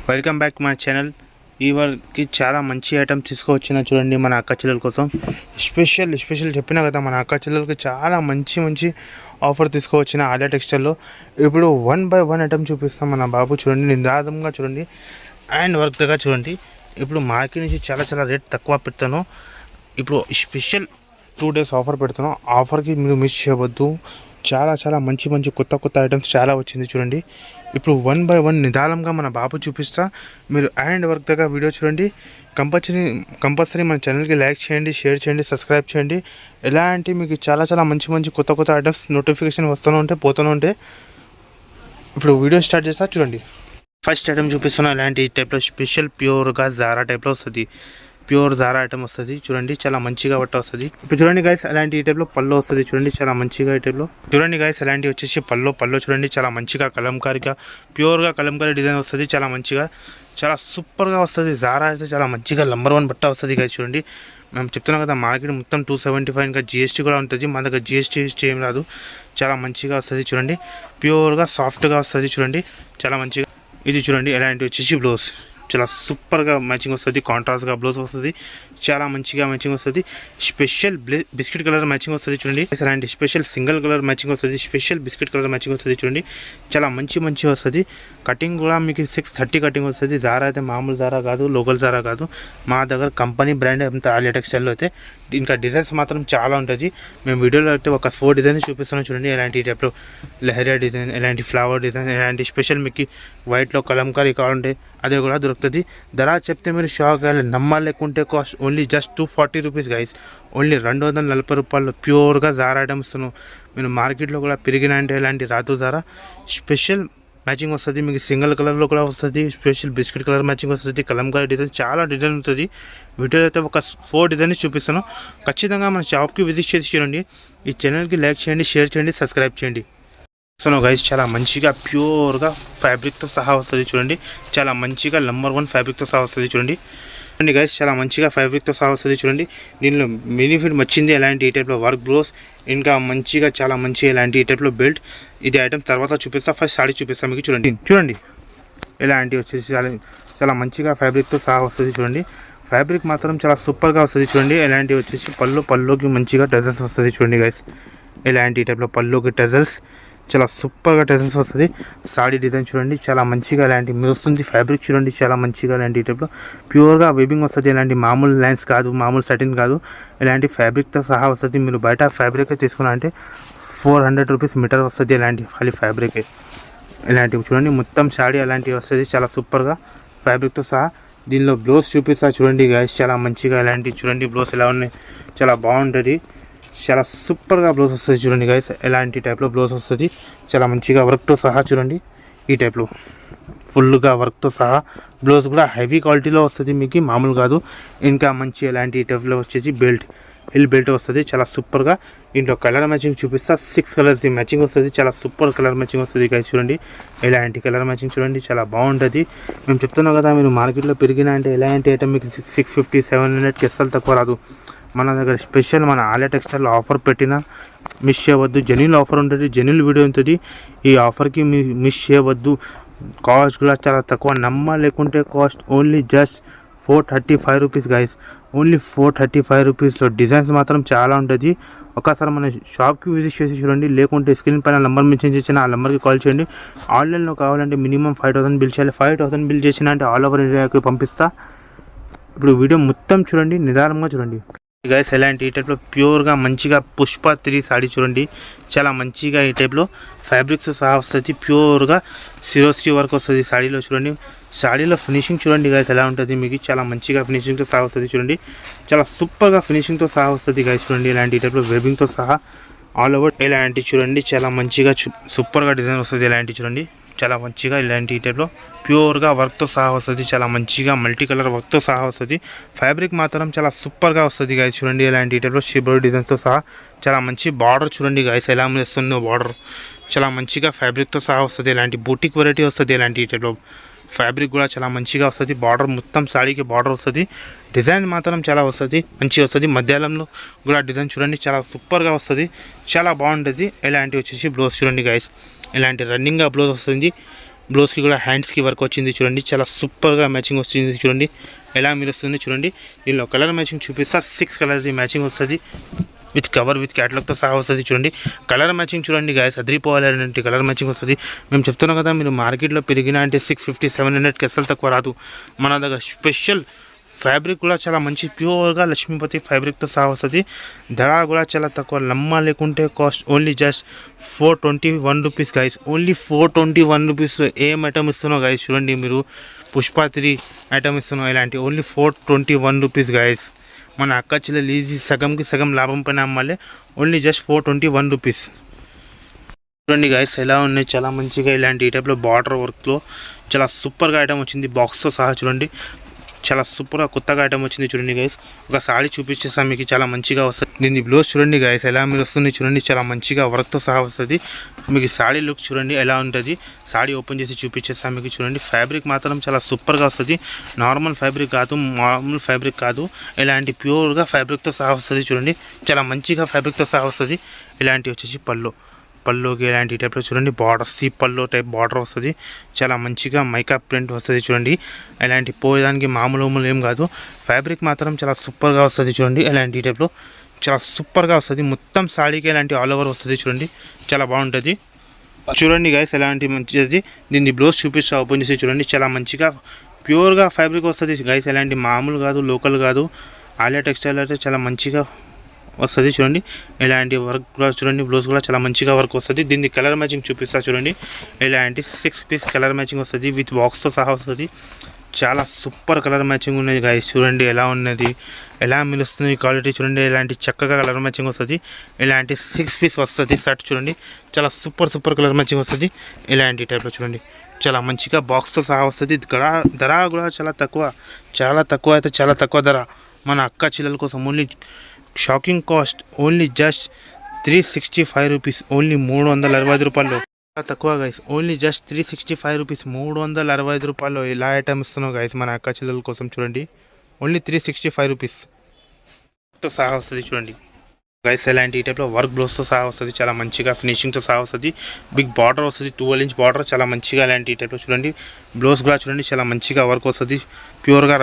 Welcome back my channel. ఇవాళకి చాలా మంచి ఐటమ్స్ తీసుకువచ్చిన చూడండి మన అక్క చెల్లెల కోసం. స్పెషల్ చెప్పినా కదా, మన అక్క చెల్లెలకి చాలా మంచి ఆఫర్ తీసుకువచ్చిన ఆలియా టెక్స్టైల్లో. ఇప్పుడు 1 by 1 ఐటమ్ చూపిస్తాం మన బాబు. చూడండి, నిదానంగా చూడండి అండ్ వర్క్ దగ్గర చూడండి. ఇప్పుడు మార్కెట్ నుంచి చాలా రేట్ తక్కువ పెడతాను. ఇప్పుడు స్పెషల్ 2 days ఆఫర్ పెడుతున్నాం. ఆఫర్కి మీరు మిస్ చేయవద్దు. చాలా మంచి కొత్త ఐటమ్స్ చాలా వచ్చింది చూడండి. ఇప్పుడు 1 by 1 నిదానంగా మన బాబు చూపిస్తా. మీరు అండ్ వర్క్ దగ్గర వీడియో చూడండి. కంపల్సరీ మన ఛానల్కి లైక్ చేయండి, షేర్ చేయండి, సబ్స్క్రైబ్ చేయండి. ఎలాంటి మీకు చాలా మంచి కొత్త ఐటమ్స్ నోటిఫికేషన్ వస్తూనే ఉంటాయి, పోతూనే ఉంటాయి. ఇప్పుడు వీడియో స్టార్ట్ చేస్తా చూడండి. ఫస్ట్ ఐటమ్ చూపిస్తున్నా. ఇలాంటి టైప్లో స్పెషల్ ప్యూర్గా జారా టైప్లో వస్తుంది. ప్యూర్ జారా ఐటమ్ వస్తుంది చూడండి. చాలా మంచిగా బట్ట వస్తుంది. ఇప్పుడు చూడండి గైస్, అలాంటి ఈ టైప్లో పళ్ళు వస్తుంది చూడండి. చాలా మంచిగా ఈ టైప్లో చూడండి గైస్. అలాంటి వచ్చేసి పళ్ళు చూడండి. చాలా మంచిగా కలంకారీగా ప్యూర్గా కలంకారీ డిజైన్ వస్తుంది. చాలా సూపర్గా వస్తుంది. జారా అయితే చాలా మంచిగా నంబర్ 1 బట్ట వస్తుంది గైస్. చూడండి, మేము చెప్తున్నాం కదా, మార్కెట్ మొత్తం 275 ఇంకా GST కూడా ఉంటుంది. మన దగ్గర GST ఏం రాదు. చాలా మంచిగా వస్తుంది చూడండి. ప్యూర్గా సాఫ్ట్గా వస్తుంది చూడండి. చాలా మంచిగా ఇది చూడండి. ఎలాంటి వచ్చేసి బ్లౌజ్ చాలా సూపర్గా మ్యాచింగ్ వస్తుంది. కాంట్రాస్ట్గా బ్లౌజ్ వస్తుంది. చాలా మంచిగా మ్యాచింగ్ వస్తుంది. స్పెషల్ బిస్కెట్ కలర్ మ్యాచింగ్ వస్తుంది చూడండి. అలాంటి స్పెషల్ సింగిల్ కలర్ మ్యాచింగ్ వస్తుంది. స్పెషల్ బిస్కెట్ కలర్ మ్యాచింగ్ వస్తుంది చూడండి. చాలా మంచి వస్తుంది. కటింగ్ కూడా మీకు 630 కటింగ్ వస్తుంది. జారా అయితే మామూలు జారా కాదు, లోకల్ జారా కాదు. మా దగ్గర కంపెనీ బ్రాండ్ అంత ఆలియా టెక్స్టైల్లో అయితే. ఇంకా డిజైన్స్ మాత్రం చాలా ఉంటుంది. మేము వీడియోలో అయితే ఒక 4 డిజైన్స్ చూపిస్తున్నాం చూడండి. ఎలాంటి టైప్లో లెహరియా డిజైన్, ఎలాంటి ఫ్లవర్ డిజైన్, ఎలాంటి స్పెషల్ మీకు వైట్లో కలంకారీ కావాలంటే అది కూడా దొరుకుతుంది. ధర చెప్తే మీరు షాక్ అయ్యాలి. నమ్మలేకుంటే cost only just 240 rupees guys. Only 240 రూపాయలు ప్యూర్గా జారా ఐటమ్స్. మీరు మార్కెట్లో కూడా పెరిగిన అంటే ఇలాంటి రాదు. జారా స్పెషల్ మ్యాచింగ్ వస్తుంది. మీకు సింగిల్ కలర్లో కూడా వస్తుంది. స్పెషల్ బిస్కెట్ కలర్ మ్యాచింగ్ వస్తుంది. కలంకారీ డిజైన్ చాలా డిజైన్ ఉంటుంది. వీడియోలో అయితే ఒక 4 డిజైన్స్ చూపిస్తాను. ఖచ్చితంగా మన షాప్కి విజిట్ చేసి చూడండి. ఈ ఛానల్కి లైక్ చేయండి, షేర్ చేయండి, సబ్స్క్రైబ్ చేయండి. గైస్, చాలా మంచిగా ప్యూర్గా ఫ్యాబ్రిక్తో సహా వస్తుంది చూడండి. చాలా మంచిగా నంబర్ 1 ఫ్యాబ్రిక్తో సహా వస్తుంది చూడండి గైస్. చాలా మంచిగా ఫ్యాబ్రిక్తో సహా వస్తుంది చూడండి. దీనిలో బెనిఫిట్ వచ్చింది ఎలాంటి ఈ టైప్లో వర్క్ బ్లౌజ్, ఇంకా మంచిగా చాలా మంచి ఎలాంటి ఈ టైప్లో బెల్ట్. ఇది ఐటమ్ తర్వాత చూపిస్తా. ఫస్ట్ సారీ చూపిస్తాను మీకు చూడండి. ఎలాంటి వచ్చేసి చాలా మంచిగా ఫ్యాబ్రిక్తో సహా వస్తుంది చూడండి. ఫ్యాబ్రిక్ మాత్రం చాలా సూపర్గా వస్తుంది చూడండి. ఎలాంటి వచ్చేసి పళ్ళుకి మంచిగా టెజల్స్ వస్తుంది చూడండి గైస్. ఎలాంటి ఈ టైప్లో పళ్ళుకి టెజల్స్ చాలా సూపర్గా టెజల్స్ వస్తుంది. సాడీ డిజైన్ చూడండి. చాలా మంచిగా ఇలాంటి మెరుస్తుంది. ఫ్యాబ్రిక్ చూడండి. చాలా మంచిగా ఇలాంటి టైప్లో ప్యూర్గా వెబింగ్ వస్తుంది. ఇలాంటి మామూలు లైన్స్ కాదు, మామూలు సటిన్ కాదు. ఇలాంటి ఫ్యాబ్రిక్తో సహా వస్తుంది. మీరు బయట ఫ్యాబ్రిక్ తీసుకున్నా అంటే 400 రూపీస్ మీటర్ వస్తుంది. ఇలాంటి ఖాళీ ఫ్యాబ్రికే. ఇలాంటివి చూడండి. మొత్తం సాడీ అలాంటివి వస్తుంది. చాలా సూపర్గా ఫ్యాబ్రిక్తో సహా. దీనిలో బ్లౌజ్ చూపిస్తా చూడండి గైస్. చాలా మంచిగా ఇలాంటివి చూడండి. బ్లౌజ్ ఎలా ఉన్నాయి, చాలా బాగుంటుంది. చాలా సూపర్గా బ్లౌజ్ వస్తుంది చూడండి గైస్. ఎలాంటి టైప్లో బ్లౌజ్ వస్తుంది. చాలా మంచిగా వర్క్తో సహా చూడండి. ఈ టైప్లో ఫుల్గా వర్క్తో సహా బ్లౌజ్ కూడా హెవీ క్వాలిటీలో వస్తుంది మీకు, మామూలు కాదు. ఇంకా మంచి ఎలాంటి టైప్లో వచ్చేసి హిల్ బెల్ట్ వస్తుంది. చాలా సూపర్గా. దీంట్లో కలర్ మ్యాచింగ్ చూపిస్తా. 6 కలర్స్ మ్యాచింగ్ వస్తుంది. చాలా సూపర్ కలర్ మ్యాచింగ్ వస్తుంది గైస్. చూడండి, ఎలాంటి కలర్ మ్యాచింగ్ చూడండి. చాలా బాగుంటుంది. మేము చెప్తున్నాం కదా, మీరు మార్కెట్లో పెరిగిన అంటే ఎలాంటి ఐటమ్ మీకు 650 700కి అస్సలు తక్కువ రాదు. మన దగ్గర స్పెషల్ మన ఆలియా టెక్స్టైల్ ఆఫర్ పెట్టినా మిస్ చేయవద్దు. జెన్యూన్ ఆఫర్ ఉంటుంది, జెన్యూన్ వీడియో ఉంటుంది. ఈ ఆఫర్కి మిస్ చేయవద్దు. కాస్ట్ కూడా చాలా తక్కువ. లేకుంటే cost only just 435 rupees guys. Only 435 రూపీస్లో డిజైన్స్ మాత్రం చాలా ఉంటుంది. ఒకసారి మన షాప్కి విజిట్ చేసి చూడండి. లేకుంటే స్క్రీన్ పైన నెంబర్ మెన్షన్ చేసిన ఆ నెంబర్కి కాల్ చేయండి. ఆన్లైన్లో కావాలంటే మినిమం 5000 బిల్ చేయాలి. 5000 బిల్ చేసిన అంటే ఆల్ ఓవర్ ఇండియాకి పంపిస్తా. ఇప్పుడు వీడియో మొత్తం చూడండి, నిదానంగా చూడండి గైస్. ఎలాంటి ఈ టైప్లో ప్యూర్గా మంచిగా పుష్ప 3 సాడీ చూడండి. చాలా మంచిగా ఈ టైప్లో ఫ్యాబ్రిక్స్ సహా వస్తుంది. ప్యూర్గా సిరోస్కి వర్క్ వస్తుంది సాడీలో చూడండి. సాడీలో ఫినిషింగ్ చూడండి గైస్ ఎలా ఉంటుంది మీకు. చాలా మంచిగా ఫినిషింగ్తో సహా వస్తుంది చూడండి. చాలా సూపర్గా ఫినిషింగ్తో సహా వస్తుంది గైస్. చూడండి, ఇలాంటి టైప్లో వెబింగ్తో సహా ఆల్ ఓవర్ ఇలాంటి చూడండి. చాలా మంచిగా సూపర్గా డిజైన్ వస్తుంది. ఇలాంటి చూడండి. చాలా మంచిగా ఇలాంటి టైప్లో ప్యూర్గా వర్క్తో సహా వస్తుంది. చాలా మంచిగా మల్టీ కలర్ వర్క్తో సహా వస్తుంది. ఫ్యాబ్రిక్ మాత్రం చాలా సూపర్గా వస్తుంది గైస్. చూడండి, ఇలాంటి టైప్లో షిబర్ డిజైన్స్తో సహా చాలా మంచి బార్డర్ చూడండి గైస్ ఎలా వస్తుందో బార్డర్. చాలా మంచిగా ఫ్యాబ్రిక్తో సహా వస్తుంది. ఇలాంటి బూటిక్ వెరైటీ వస్తుంది. ఇలాంటి టైప్లో ఫ్యాబ్రిక్ కూడా చాలా మంచిగా వస్తుంది. బార్డర్ మొత్తం సాడీకి బార్డర్ వస్తుంది. డిజైన్ మాత్రం చాలా వస్తుంది, మంచిగా వస్తుంది. మధ్యాహ్నంలో కూడా డిజైన్ చూడండి, చాలా సూపర్గా వస్తుంది, చాలా బాగుంటుంది. ఇలాంటి వచ్చేసి బ్లౌజ్ చూడండి గైస్. ఇలాంటి రన్నింగ్గా బ్లౌజ్ వస్తుంది. బ్లౌజ్కి కూడా హ్యాండ్స్కి వర్క్ వచ్చింది చూడండి, చాలా సూపర్గా మ్యాచింగ్ వచ్చింది చూడండి ఎలా మీరు వస్తుంది చూడండి. దీనిలో కలర్ మ్యాచింగ్ చూపిస్తా, 6 కలర్ది మ్యాచింగ్ వస్తుంది విత్ కవర్ విత్ క్యాటలాగ్తో సహా వస్తుంది చూడండి. కలర్ మ్యాచింగ్ చూడండి గాయస్, అదిరిపోవాలంటే కలర్ మ్యాచింగ్ వస్తుంది. మేము చెప్తున్నాం కదా, మీరు మార్కెట్లో పెరిగినా అంటే 650-700కి అసలు తక్కువ రాదు. మన దగ్గర స్పెషల్ ఫ్యాబ్రిక్ కూడా చాలా మంచి ప్యూర్గా లక్ష్మీపతి ఫ్యాబ్రిక్తో సహా వస్తుంది. ధర కూడా చాలా తక్కువ, లమ్మ లేకుంటే cost only just 421 rupees guys, only 421 rupees. ఏం ఐటమ్ ఇస్తున్నావు గైస్ చూడండి, మీరు పుష్ప 3 ఐటమ్ ఇస్తున్నావు ఇలాంటి ఓన్లీ 421 రూపీస్ గైస్. మన అక్క చెల్లెలు ఈజీ సగంకి సగం లాభం పైన అమ్మాలి, ఓన్లీ జస్ట్ 421 రూపీస్. చూడండి గైస్ ఎలా ఉన్నాయి, చాలా మంచిగా ఇలాంటి ఈ టైప్లో బార్డర్ వర్క్లో చాలా సూపర్గా ఐటమ్ వచ్చింది బాక్స్తో సహా చూడండి. చాలా సూపర్గా కొత్తగా ఐటమ్ వచ్చింది చూడండి గైస్. ఒక సారీ చూపించేస్తాం మీకు, చాలా మంచిగా వస్తుంది. దీన్ని బ్లౌజ్ చూడండి గైస్ ఎలా మీరు వస్తుంది చూడండి, చాలా మంచిగా వర్క్తో సహా వస్తుంది. మీకు సారీ లుక్ చూడండి ఎలా ఉంటుంది, సారీ ఓపెన్ చేసి చూపించేస్తాం మీకు చూడండి. ఫ్యాబ్రిక్ మాత్రం చాలా సూపర్గా వస్తుంది, నార్మల్ ఫ్యాబ్రిక్ కాదు, మామూలు ఫ్యాబ్రిక్ కాదు, ఇలాంటి ప్యూర్గా ఫ్యాబ్రిక్తో సహా వస్తుంది చూడండి. చాలా మంచిగా ఫ్యాబ్రిక్తో సహా వస్తుంది. ఇలాంటి వచ్చేసి పళ్ళుకి ఇలాంటి టైప్లో చూడండి బార్డర్, సీ పళ్ళు టైప్ బార్డర్ వస్తుంది. చాలా మంచిగా మైకా ప్రింట్ వస్తుంది చూడండి. ఇలాంటి పోయేదానికి మామూలు ఏం కాదు, ఫ్యాబ్రిక్ మాత్రం చాలా సూపర్గా వస్తుంది చూడండి. ఇలాంటి టైప్లో చాలా సూపర్గా వస్తుంది, మొత్తం సాడీకి ఇలాంటి ఆల్ ఓవర్ వస్తుంది చూడండి, చాలా బాగుంటుంది చూడండి గైస్. ఎలాంటి మంచిది, దీన్ని బ్లౌజ్ చూపిస్తా ఓపెన్ చేసి చూడండి. చాలా మంచిగా ప్యూర్గా ఫ్యాబ్రిక్ వస్తుంది గైస్, ఎలాంటి మామూలు కాదు, లోకల్ కాదు. ఆలియా టెక్స్టైల్ అయితే చాలా మంచిగా వస్తుంది చూడండి. ఇలాంటి వర్క్ కూడా చూడండి, బ్లౌజ్ కూడా చాలా మంచిగా వర్క్ వస్తుంది. దీన్ని కలర్ మ్యాచింగ్ చూపిస్తా చూడండి. ఇలాంటి 6 పీస్ కలర్ మ్యాచింగ్ వస్తుంది విత్ బాక్స్తో సహా వస్తుంది. చాలా సూపర్ కలర్ మ్యాచింగ్ ఉన్నది గైస్ చూడండి ఎలా ఉన్నది, ఎలా మిలుస్తుంది క్వాలిటీ చూడండి. ఇలాంటి చక్కగా కలర్ మ్యాచింగ్ వస్తుంది. ఇలాంటి 6 పీస్ వస్తుంది షర్ట్ చూడండి, చాలా సూపర్ కలర్ మ్యాచింగ్ వస్తుంది. ఇలాంటి టైప్లో చూడండి, చాలా మంచిగా బాక్స్తో సహా వస్తుంది. ధర కూడా చాలా తక్కువ అయితే చాలా తక్కువ ధర. మన అక్క చెల్లెల కోసం only shocking cost, only just 365 rupees, only 365 రూపాయలు. తక్కువ గైస్, ఓన్లీ జస్ట్ 365 రూపీస్, 365 రూపాయలు. ఇలా ఐటమ్ ఇస్తున్నావు గైస్ మన అక్క చెల్లెల కోసం చూడండి, ఓన్లీ 365 రూపీస్తో సహా వస్తుంది చూడండి గైస్. ఇలాంటి ఈ టైప్లో వర్క్ బ్లౌజ్తో సహా వస్తుంది, చాలా మంచిగా ఫినిషింగ్తో సహా వస్తుంది. బిగ్ బార్డర్ వస్తుంది, 12 ఇంచ్ బార్డర్, చాలా మంచిగా ఇలాంటి ఈ టైప్లో చూడండి. బ్లౌజ్ కూడా చూడండి చాలా మంచిగా వర్క్ వస్తుంది, ప్యూర్గా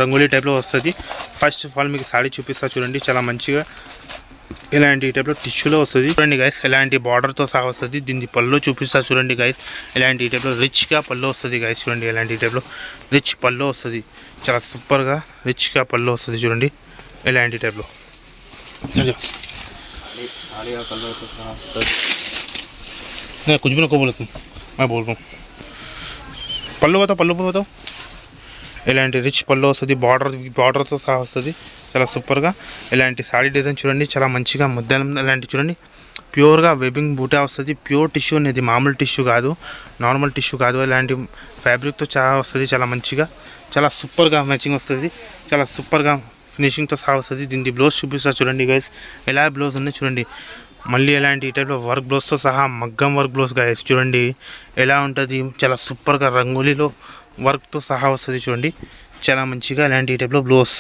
రంగోలీ టైప్లో వస్తుంది. ఫస్ట్ ఆఫ్ ఆల్ మీకు సారీ చూపిస్తా చూడండి, చాలా మంచిగా ఇలాంటి ఈ టైప్లో టిష్యూలో వస్తుంది చూడండి గైస్. ఇలాంటి బార్డర్తో సహా వస్తుంది. దీన్ని పళ్ళు చూపిస్తా చూడండి గైస్. ఇలాంటి ఈ టైప్లో రిచ్గా పళ్ళు వస్తుంది గైస్ చూడండి. ఇలాంటి ఈ టైప్లో రిచ్ పళ్ళు వస్తుంది, చాలా సూపర్గా రిచ్గా పళ్ళు వస్తుంది చూడండి. ఇలాంటి టైప్లో कुछ भी ना को बोलता मैं बोल रहा हूँ. పళ్ళు పోతావు ఇలాంటి రిచ్ పళ్ళు వస్తుంది, బార్డర్తో సహా వస్తుంది, చాలా సూపర్గా. ఇలాంటి సారీ డిజైన్ చూడండి, చాలా మంచిగా ముద్దాలం ఇలాంటి చూడండి. ప్యూర్గా వెబింగ్ బూటా వస్తుంది, ప్యూర్ టిష్యూ అనేది, మామూలు టిష్యూ కాదు, నార్మల్ టిష్యూ కాదు. ఇలాంటి ఫ్యాబ్రిక్తో చాలా వస్తుంది, చాలా మంచిగా, చాలా సూపర్గా మ్యాచింగ్ వస్తుంది, చాలా సూపర్గా ఫినిషింగ్తో సహా వస్తుంది. దీన్ని బ్లౌజ్ చూపిస్తా చూడండి గైస్, ఎలా బ్లౌజ్ ఉంది చూడండి. మళ్ళీ ఎలాంటి ఈ టైప్లో వర్క్ బ్లౌజ్తో సహా మగ్గం వర్క్ బ్లౌజ్ గైస్ చూడండి ఎలా ఉంటుంది, చాలా సూపర్గా రంగోలీలో వర్క్తో సహా వస్తుంది చూడండి, చాలా మంచిగా. ఇలాంటి ఈ టైప్లో బ్లౌజ్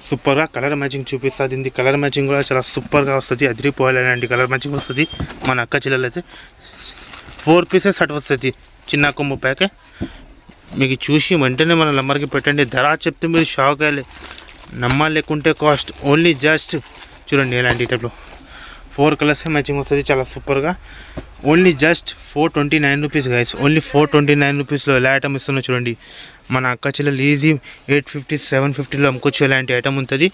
సూపర్గా కలర్ మ్యాచింగ్ చూపిస్తా. దీనికి కలర్ మ్యాచింగ్ కూడా చాలా సూపర్గా వస్తుంది, అదిరిపోవాలి. ఇలాంటి కలర్ మ్యాచింగ్ వస్తుంది. మన అక్క చెల్లెలు అయితే 4 పీసెస్ షర్ట్ వస్తుంది, చిన్న కొమ్ము ప్యాకే. మీకు చూసి వెంటనే మన నంబర్కి పెట్టండి, ధర చెప్తే మీరు షాక్ అయ్యలే, నమ్మాలి లేకుంటే కాస్ట్ ఓన్లీ జస్ట్ చూడండి. ఇలాంటి టైప్లో 4 కలర్స్ మ్యాచింగ్ వస్తుంది, చాలా సూపర్గా. Only just 429 rupees guys, only 429 రూపీస్లో ఎలా ఐటమ్ ఇస్తున్నా చూడండి. మన అక్క చెల్లెలు ఈజీ 850-750లో అమ్ముకోవచ్చు. ఇలాంటి ఐటమ్ ఉంటుంది,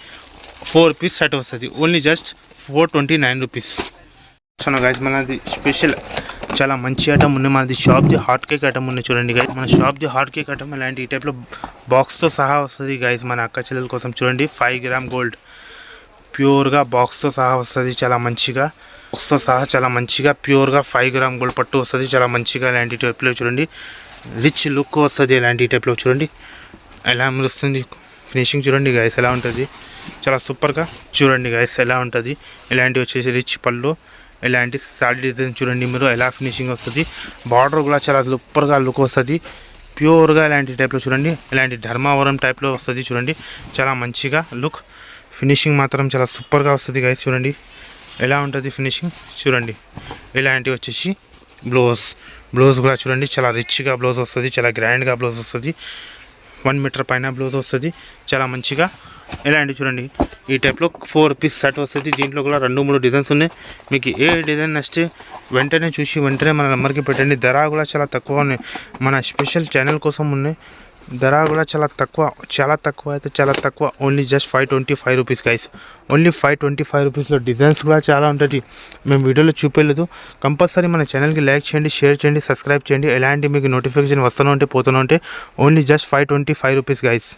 4 పీస్ సెట్ వస్తుంది, only just 429 rupees. So guys మనది స్పెషల్ చాలా మంచి ఐటమ్ ఉన్నాయి. మనది షాప్ది హాట్ కేక్ ఐటమ్ ఉన్నాయి చూడండి గైస్. మన షాప్ది హాట్ కేక్ ఐటమ్ ఇలాంటి ఈ టైప్లో బాక్స్తో సహా వస్తుంది గైస్ మన అక్క చెల్లెల కోసం చూడండి. 5 గ్రామ్ గోల్డ్ ప్యూర్గా బాక్స్తో సహా వస్తుంది, చాలా మంచిగా బాక్స్తో సహా చాలా మంచిగా ప్యూర్గా 5 గ్రామ్ గోల్డ్ పట్టు వస్తుంది, చాలా మంచిగా. ఇలాంటి టైప్లో చూడండి రిచ్ లుక్ వస్తుంది. ఇలాంటి టైప్లో చూడండి ఎలా మెరుస్తుంది, ఫినిషింగ్ చూడండి గైస్ ఎలా ఉంటుంది, చాలా సూపర్గా చూడండి గైస్ ఎలా ఉంటుంది. ఇలాంటి వచ్చేసి రిచ్ పళ్ళు, ఇలాంటి సారీ డిజైన్ చూడండి మీరు ఎలా ఫినిషింగ్ వస్తుంది. బార్డర్ కూడా చాలా సూపర్గా లుక్ వస్తుంది, ప్యూర్గా ఇలాంటి టైప్లో చూడండి. ఇలాంటి ధర్మావరం టైప్లో వస్తుంది చూడండి, చాలా మంచిగా లుక్. ఫినిషింగ్ మాత్రం చాలా సూపర్గా వస్తుంది గైస్ చూడండి ఎలా ఉంటుంది ఫినిషింగ్ చూడండి. ఇలాంటివి వచ్చేసి బ్లౌజ్ కూడా చూడండి చాలా రిచ్గా బ్లౌజ్ వస్తుంది, చాలా గ్రాండ్గా బ్లౌజ్ వస్తుంది. 1 మీటర్ పైన బ్లౌజ్ వస్తుంది చాలా మంచిగా. ఎలా అండి చూడండి, ఈ టైప్లో 4 పీస్ సెట్ వస్తుంది. దీంట్లో కూడా 2-3 డిజైన్స్ ఉన్నాయి. మీకు ఏ డిజైన్ నచ్చితే వెంటనే చూసి వెంటనే మన నెంబర్కి పెట్టండి. ధర కూడా చాలా తక్కువ ఉన్నాయి, మన స్పెషల్ ఛానల్ కోసం ఉన్నాయి. ధర కూడా చాలా తక్కువ అయితే చాలా తక్కువ. Only just 525 rupees guys. Only 525 రూపీస్లో డిజైన్స్ కూడా చాలా ఉంటుంది, మేము వీడియోలో చూపించలేదు. కంపల్సరీ మన ఛానల్కి లైక్ చేయండి, షేర్ చేయండి, సబ్స్క్రైబ్ చేయండి. ఎలాంటి మీకు నోటిఫికేషన్ వస్తూనే ఉంటే పోతూనే ఉంటే. Only just 525 rupees guys.